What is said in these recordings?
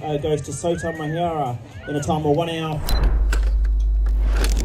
Goes to Sota Maehara in a time of 1 hour.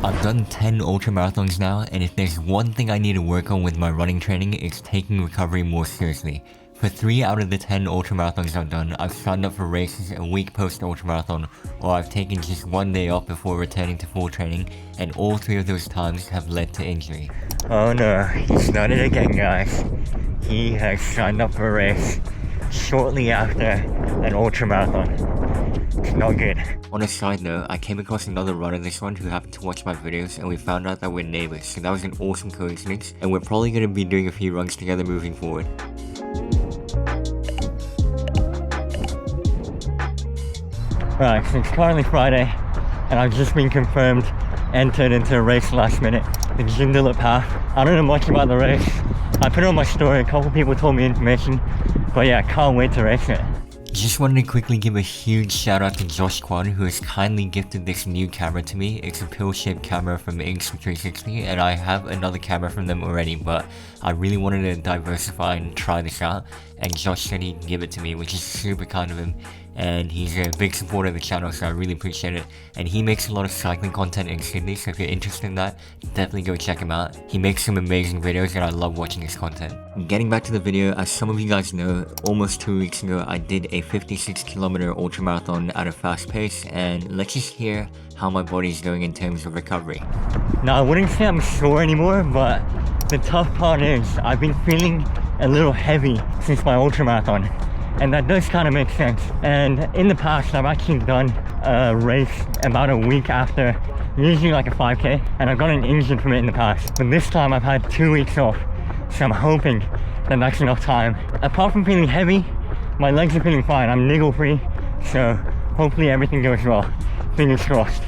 I've done 10 ultramarathons now, and if there's one thing I need to work on with my running training, it's taking recovery more seriously. For 3 out of the 10 ultramarathons I've done, I've signed up for races a week post-ultramarathon, or I've taken just 1 day off before returning to full training, and all 3 of those times have led to injury. Oh no, he's done it again, guys. He has signed up for a race shortly after an ultramarathon. It's not good. On a side note, I came across another runner this one who happened to watch my videos, and we found out that we're neighbors, so that was an awesome coincidence, and we're probably going to be doing a few runs together moving forward. Right, so it's currently Friday, and I've just been confirmed entered into a race last minute, the Jogging path. I don't know much about the race. I put it on my story, a couple people told me information, but yeah, I can't wait to race it. Just wanted to quickly give a huge shout out to Josh Kwan, who has kindly gifted this new camera to me. It's a pill-shaped camera from Insta360, and I have another camera from them already, but I really wanted to diversify and try this out, and Josh said he'd give it to me, which is super kind of him. And he's a big supporter of the channel, so I really appreciate it. And he makes a lot of cycling content in Sydney, so if you're interested in that, definitely go check him out. He makes some amazing videos and I love watching his content. Getting back to the video, as some of you guys know, almost 2 weeks ago I did a 56km ultramarathon at a fast pace, and let's just hear how my body's going in terms of recovery. Now I wouldn't say I'm sore anymore, but the tough part is I've been feeling a little heavy since my ultramarathon. And that does kind of make sense. And in the past, I've actually done a race about a week after, usually like a 5k, and I've gotten injured from it in the past. But this time I've had 2 weeks off, so I'm hoping that that's enough time. Apart from feeling heavy, my legs are feeling fine. I'm niggle free, so hopefully everything goes well. Fingers crossed.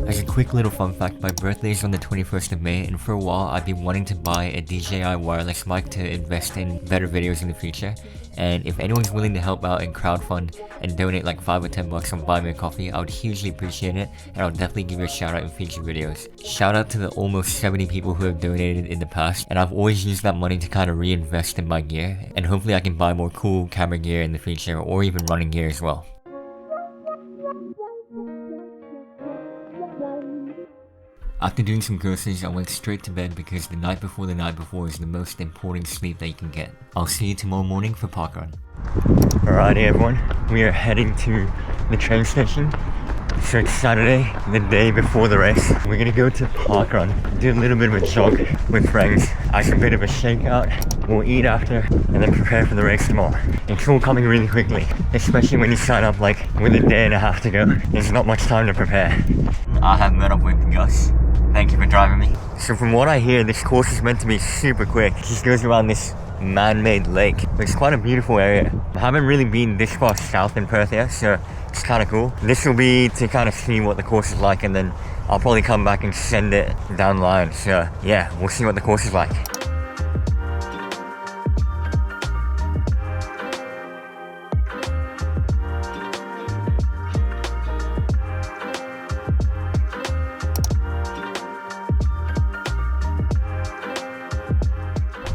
As a quick little fun fact, my birthday is on the 21st of May, and for a while I've been wanting to buy a DJI wireless mic to invest in better videos in the future. And if anyone's willing to help out and crowdfund and donate like 5 or 10 bucks on Buy Me a Coffee, I would hugely appreciate it, and I'll definitely give you a shout out in future videos. Shout out to the almost 70 people who have donated in the past, and I've always used that money to kind of reinvest in my gear, and hopefully I can buy more cool camera gear in the future, or even running gear as well. After doing some groceries, I went straight to bed because the night before is the most important sleep that you can get. I'll see you tomorrow morning for parkrun. Alrighty everyone, we are heading to the train station. So it's Saturday, the day before the race. We're gonna go to parkrun, do a little bit of a jog with friends, as a bit of a shakeout. We'll eat after, and then prepare for the race tomorrow. It's all coming really quickly, especially when you sign up like with a day and a half to go. There's not much time to prepare. I have met up with Gus. Thank you for driving me. So from what I hear, this course is meant to be super quick. It just goes around this man-made lake. It's quite a beautiful area. I haven't really been this far south in Perth yet, so it's kind of cool. This will be to kind of see what the course is like, and then I'll probably come back and send it down the line. So yeah, we'll see what the course is like.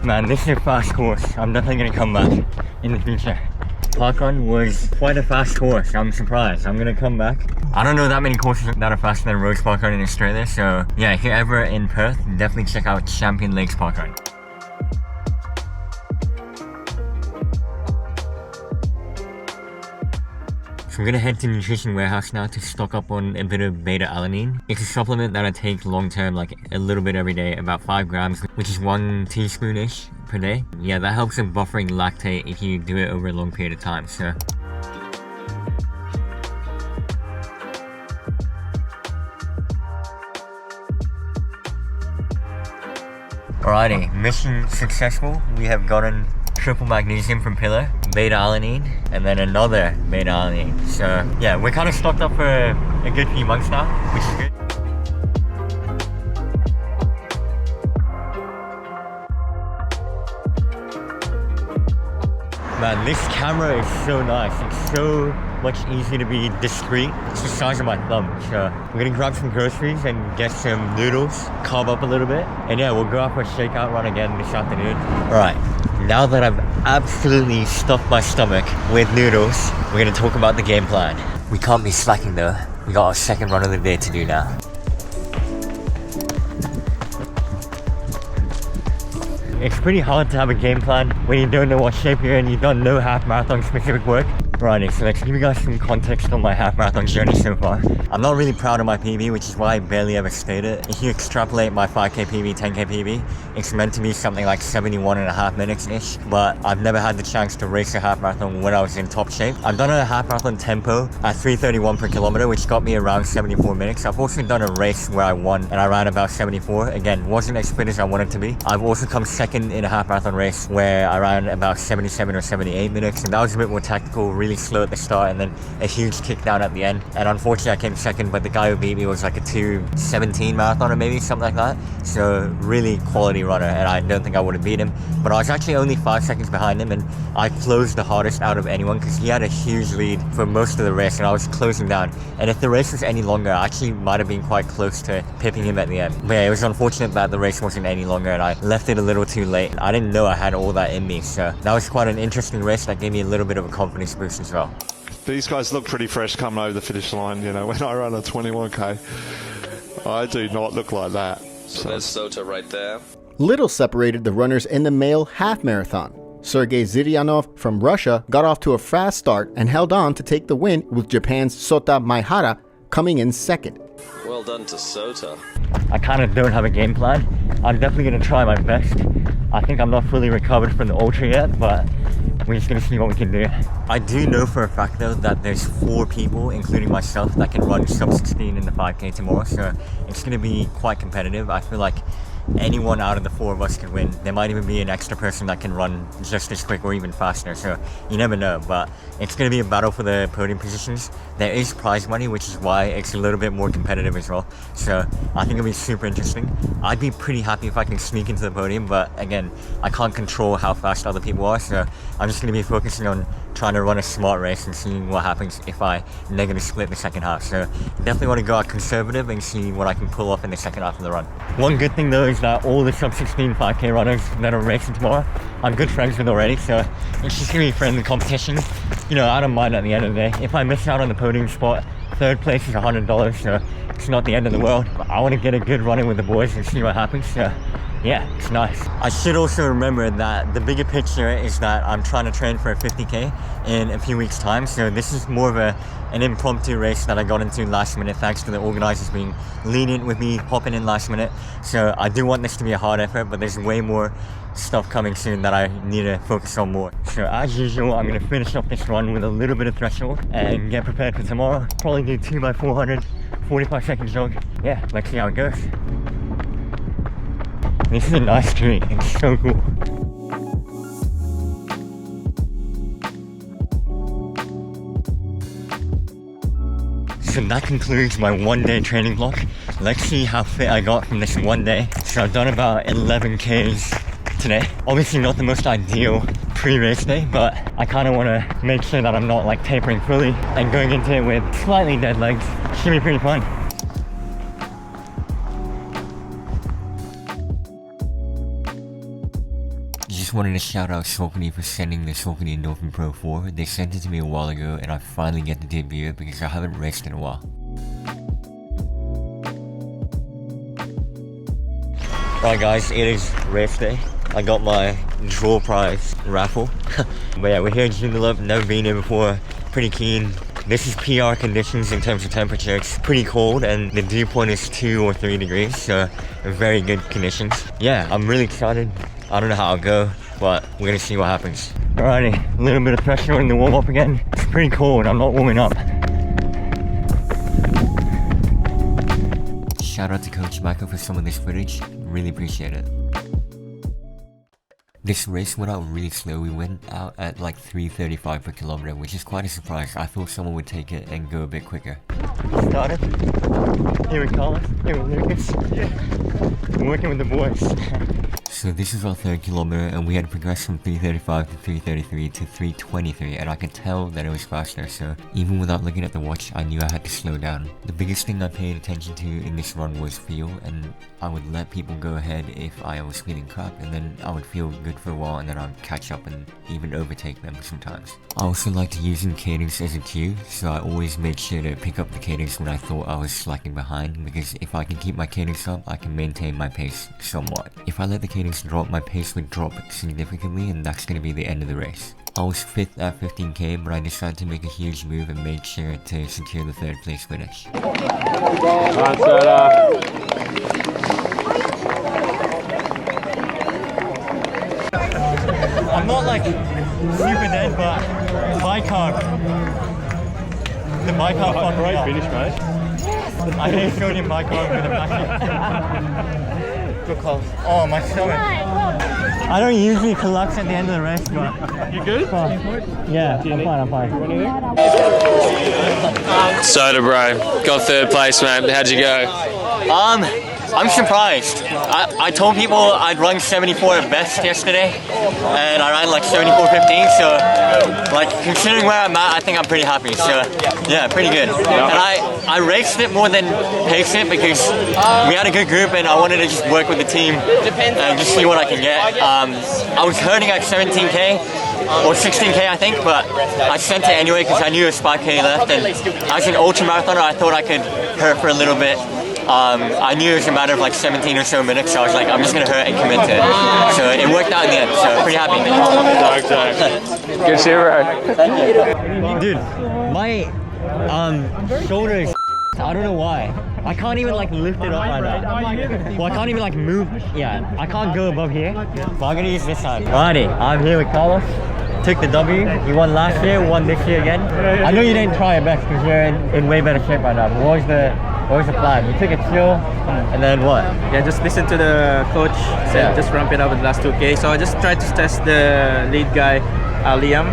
Man, this is a fast course. I'm definitely gonna come back in the future. Parkrun was quite a fast course. I'm surprised. I'm gonna come back. I don't know that many courses that are faster than Rose Parkrun in Australia, so yeah, if you're ever in Perth, definitely check out Champion Lakes Parkrun. So I'm gonna head to Nutrition Warehouse now to stock up on a bit of beta-alanine. It's a supplement that I take long term, like a little bit every day, about 5 grams, which is 1 teaspoon-ish per day. Yeah, that helps in buffering lactate if you do it over a long period of time, so. Alrighty, mission successful. We have gotten triple magnesium from Pillar, beta-alanine, and then another beta-alanine. So yeah, we're kind of stocked up for a good few months now, which is good. Man, this camera is so nice. It's so much easier to be discreet. It's the size of my thumb. So we're gonna grab some groceries and get some noodles, carb up a little bit. And yeah, we'll go out for a shakeout run again this afternoon. All right, Now that I've absolutely stuffed my stomach with noodles, we're gonna talk about the game plan. We can't be slacking though. We got our second run of the day to do now. It's pretty hard to have a game plan when you don't know what shape you're in, you've done no half marathon specific work. Righty, so let's give you guys some context on my half marathon journey so far. I'm not really proud of my PB, which is why I barely ever stayed it. If you extrapolate my 5k PB, 10k PB, it's meant to be something like 71.5 minutes-ish, but I've never had the chance to race a half marathon when I was in top shape. I've done a half marathon tempo at 3:31 per kilometer, which got me around 74 minutes. I've also done a race where I won and I ran about 74. Again, wasn't as fit as I wanted to be. I've also come second in a half marathon race where I ran about 77 or 78 minutes, and that was a bit more tactical, really slow at the start and then a huge kick down at the end. And unfortunately I came second, but the guy who beat me was like a 2:17 marathoner, maybe something like that. So really quality runner, and I don't think I would have beat him. But I was actually only 5 seconds behind him, and I closed the hardest out of anyone because he had a huge lead for most of the race and I was closing down. And if the race was any longer, I actually might have been quite close to pipping him at the end. But yeah, it was unfortunate that the race wasn't any longer and I left it a little too late. I didn't know I had all that in me, so that was quite an interesting race that gave me a little bit of a confidence boost as well. These guys look pretty fresh coming over the finish line. You know, when I run a 21k, I do not look like that. So there's Sota right there. Little separated the runners in the male half marathon. Sergei Ziryanov from Russia got off to a fast start and held on to take the win, with Japan's Sota Maehara coming in second. Well done to Sota. I kind of don't have a game plan. I'm definitely going to try my best. I think I'm not fully recovered from the ultra yet, but we're just going to see what we can do. I do know for a fact though that there's 4 people, including myself, that can run sub 16 in the 5k tomorrow, so it's going to be quite competitive. I feel like anyone out of the 4 of us can win. There might even be an extra person that can run just as quick or even faster, so you never know. But it's going to be a battle for the podium positions. There is prize money, which is why it's a little bit more competitive as well, so I think it'll be super interesting. I'd be pretty happy if I can sneak into the podium, but again, I can't control how fast other people are, so I'm just going to be focusing on trying to run a smart race and seeing what happens if I negative split the second half. So definitely want to go out conservative and see what I can pull off in the second half of the run. One good thing though is that all the sub 16 5k runners that are racing tomorrow, I'm good friends with already, so it's just gonna be friendly competition. You know, I don't mind at the end of the day. If I miss out on the podium spot, 3rd place is $100, so it's not the end of the world. But I want to get a good run in with the boys and see what happens, so yeah, it's nice. I should also remember that the bigger picture is that I'm trying to train for a 50k in a few weeks time, so this is more of an impromptu race that I got into last minute thanks to the organizers being lenient with me hopping in last minute. So I do want this to be a hard effort, but there's way more stuff coming soon that I need to focus on more. So as usual, I'm going to finish off this run with a little bit of threshold and get prepared for tomorrow. Probably do 2x400, 45 second jog. Yeah, let's see how it goes. This is a nice tree, it's so cool. So that concludes my 1-day training block. Let's see how fit I got from this 1 day. So I've done about 11 Ks today. Obviously not the most ideal pre-race day, but I kind of want to make sure that I'm not like tapering fully and going into it with slightly dead legs. Should be pretty fun. Just wanted to shout out Saucony for sending the Saucony Endorphin Pro 4. They sent it to me a while ago and I finally get to debut it because I haven't raced in a while. Alright guys, it is race day. I got my draw prize raffle. But yeah, we're here in Joondalup, never been here before, pretty keen. This is PR conditions in terms of temperature. It's pretty cold and the dew point is 2 or 3 degrees, so very good conditions. Yeah, I'm really excited. I don't know how it'll go, but we're gonna see what happens. Alrighty, a little bit of pressure in the warm up again. It's pretty cold, I'm not warming up. Shout out to Coach Michael for some of this footage, really appreciate it. This race went out really slow. We went out at like 3:35 per kilometer, which is quite a surprise. I thought someone would take it and go a bit quicker. Started. Here with Carlos, here with Lucas. I'm working with the boys. So this is our 3rd kilometer, and we had progressed from 3:35 to 3:33 to 3:23, and I could tell that it was faster, so even without looking at the watch, I knew I had to slow down. The biggest thing I paid attention to in this run was fuel, and I would let people go ahead if I was feeling crap, and then I would feel good for a while, and then I would catch up and even overtake them sometimes. I also like to use cadence as a cue, so I always made sure to pick up the cadence when I thought I was slacking behind, because if I can keep my cadence up, I can maintain my pace somewhat. If I let the cadence drop, my pace would drop significantly, and that's going to be the end of the race. I was 5th at 15k, but I decided to make a huge move and made sure to secure the 3rd place finish. I'm not like super dead, but bicarb. The bicarb fucked me up. Finish, mate. I hate sodium bicarb with a passion. Good call. Oh, my stomach. I don't usually collapse at the end of the race, but... You good? Yeah, I'm fine. Sota, bro. Got 3rd place, man. How'd you go? I'm surprised. I told people I'd run 74 at best yesterday, and I ran like 74.15, so like considering where I'm at, I think I'm pretty happy. So yeah, pretty good. And I raced it more than paced it because we had a good group and I wanted to just work with the team and just see what I can get. I was hurting at 17k. Or 16k I think, but I sent it anyway because I knew it was 5k left, and as an ultramarathoner I thought I could hurt for a little bit. I knew it was a matter of like 17 or so minutes, so I was like, I'm just gonna hurt and commit to it. So it worked out in the end, so pretty happy. Good shit, bro. Dude, my shoulder is I don't know why. I can't even like lift it up like that. Well, I can't even like move. Yeah, I can't go above here. So I'm gonna use this side. Alrighty, I'm here with Carlos. Took the W. You won last year, won this year again. I know you didn't try your best because you're in way better shape right now. But what was the plan? You took it chill, and then what? Yeah, just listen to the coach. Said just ramp it up in the last 2k. So I just tried to test the lead guy, Liam.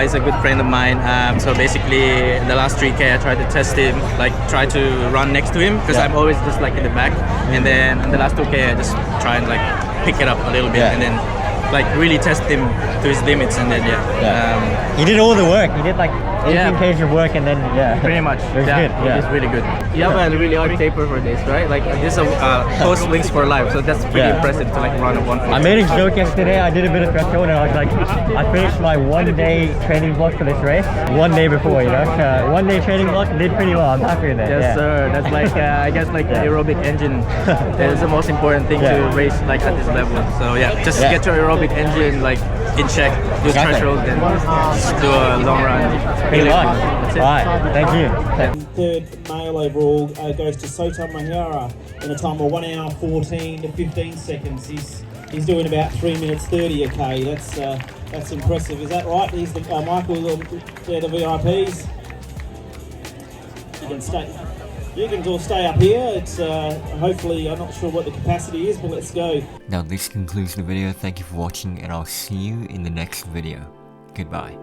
He's a good friend of mine. So basically, in the last 3k, I tried to test him, like try to run next to him because I'm always just like in the back. And then in the last 2k, I just try and like pick it up a little bit, and then like really test him to his limits, and then you did all the work. You did like 18 k's of work, and then pretty much. It was good. It was really good. You have a really hard taper for this, right? Like this is a post links for life, so that's pretty impressive to like run a 140. I made a joke yesterday. I did a bit of threshold, and I was like, I finished my 1-day training block for this race 1 day before. You know, 1-day training block did pretty well. I'm happy with it. Yes, sir. That's like I guess like the aerobic engine is the most important thing to race like at this level. So just get your aerobic engine like in check, do threshold, and do a long run. Pretty much. That's it. Alright, thank you. 3rd male overall goes to Sota Maehara in a time of 1 hour 14 to 15 seconds. He's doing about 3 minutes 30 a k. That's impressive. Is that right? He's the Michael. They're the VIPs. You can all stay up here. It's hopefully, I'm not sure what the capacity is, but let's go. Now this concludes the video. Thank you for watching, and I'll see you in the next video. Goodbye.